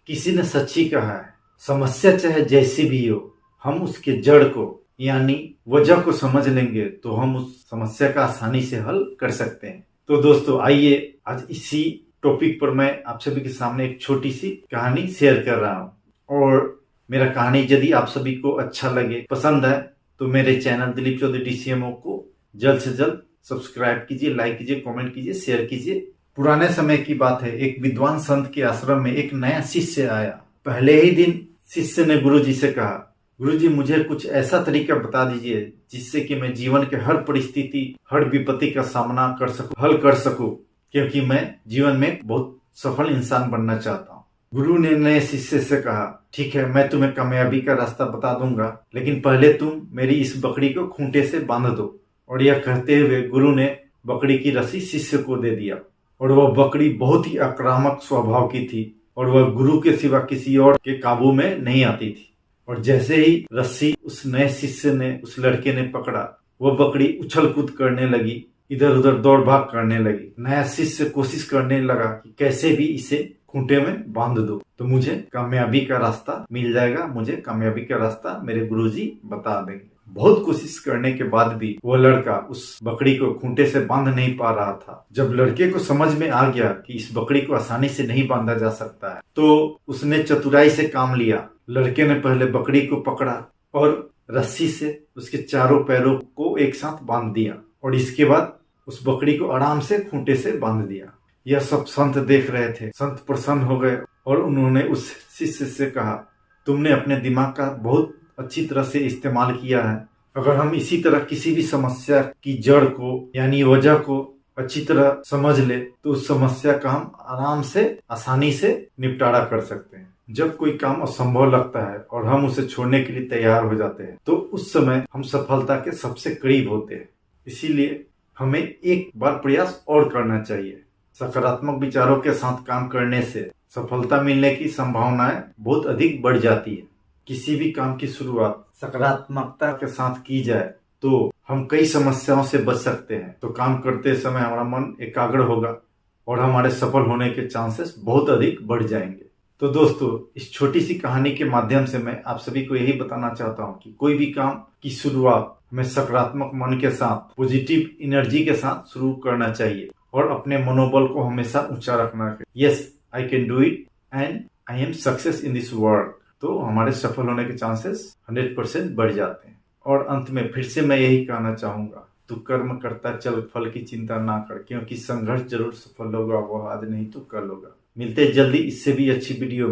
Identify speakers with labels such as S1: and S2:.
S1: किसी ने सच्ची कहा है, समस्या चाहे जैसी भी हो, हम उसके जड़ को यानी वजह को समझ लेंगे तो हम उस समस्या का आसानी से हल कर सकते हैं। तो दोस्तों आइए आज इसी टॉपिक पर मैं आप सभी के सामने एक छोटी सी कहानी शेयर कर रहा हूँ। और मेरा कहानी यदि आप सभी को अच्छा लगे, पसंद है, तो मेरे चैनल दिलीप चौधरी DCMO को जल्द से जल्द सब्सक्राइब कीजिए, लाइक कीजिए, कमेंट कीजिए, शेयर कीजिए। पुराने समय की बात है, एक विद्वान संत के आश्रम में एक नया शिष्य आया। पहले ही दिन शिष्य ने गुरुजी से कहा, गुरुजी मुझे कुछ ऐसा तरीका बता दीजिए जिससे कि मैं जीवन के हर परिस्थिति, हर विपत्ति का सामना कर सकूं, हल कर सकूं, क्योंकि मैं जीवन में बहुत सफल इंसान बनना चाहता हूं। गुरु ने नए शिष्य से कहा, ठीक है, मैं तुम्हें कामयाबी का रास्ता बता दूंगा, लेकिन पहले तुम मेरी इस बकरी को खूंटे से बांध दो। और यह कहते हुए गुरु ने बकरी की रस्सी शिष्य को दे दिया। और वह बकरी बहुत ही आक्रामक स्वभाव की थी और वह गुरु के सिवा किसी और के काबू में नहीं आती थी। और जैसे ही रस्सी उस नए शिष्य ने, उस लड़के ने पकड़ा, वह बकरी उछल कूद करने लगी, इधर उधर दौड़ भाग करने लगी। नया शिष्य कोशिश करने लगा कि कैसे भी इसे खूंटे में बांध दो तो मुझे कामयाबी का रास्ता मिल जाएगा, मुझे कामयाबी का रास्ता मेरे गुरुजी बता देंगे। बहुत कोशिश करने के बाद भी वह लड़का उस बकरी को खूंटे से बांध नहीं पा रहा था। जब लड़के को समझ में आ गया कि इस बकरी को आसानी से नहीं बांधा जा सकता है, तो उसने चतुराई से काम लिया। लड़के ने पहले बकरी को पकड़ा और रस्सी से उसके चारों पैरों को एक साथ बांध दिया और इसके बाद उस बकरी को आराम से खूंटे से बांध दिया। यह सब संत देख रहे थे। संत प्रसन्न हो गए और उन्होंने उस शिष्य से कहा, तुमने अपने दिमाग का बहुत अच्छी तरह से इस्तेमाल किया है। अगर हम इसी तरह किसी भी समस्या की जड़ को यानी वजह को अच्छी तरह समझ ले तो उस समस्या का हम आराम से, आसानी से निपटारा कर सकते हैं। जब कोई काम असंभव लगता है और हम उसे छोड़ने के लिए तैयार हो जाते हैं तो उस समय हम सफलता के सबसे करीब होते हैं। इसीलिए हमें एक बार प्रयास और करना चाहिए। सकारात्मक विचारों के साथ काम करने से सफलता मिलने की संभावनाएं बहुत अधिक बढ़ जाती है। किसी भी काम की शुरुआत सकारात्मकता के साथ की जाए तो हम कई समस्याओं से बच सकते हैं। तो काम करते समय हमारा मन एकाग्र होगा और हमारे सफल होने के चांसेस बहुत अधिक बढ़ जाएंगे। तो दोस्तों, इस छोटी सी कहानी के माध्यम से मैं आप सभी को यही बताना चाहता हूँ कि कोई भी काम की शुरुआत हमें सकारात्मक मन के साथ, पॉजिटिव एनर्जी के साथ शुरू करना चाहिए और अपने मनोबल को हमेशा ऊंचा रखना चाहिए। Yes, I can do it and I am success in this work. तो हमारे सफल होने के चांसेस 100% बढ़ जाते हैं। और अंत में फिर से मैं यही कहना चाहूंगा, तू कर्म करता चल, फल की चिंता ना कर, क्योंकि संघर्ष जरूर सफल होगा, वो आज नहीं तो कल होगा। मिलते जल्दी इससे भी अच्छी वीडियो।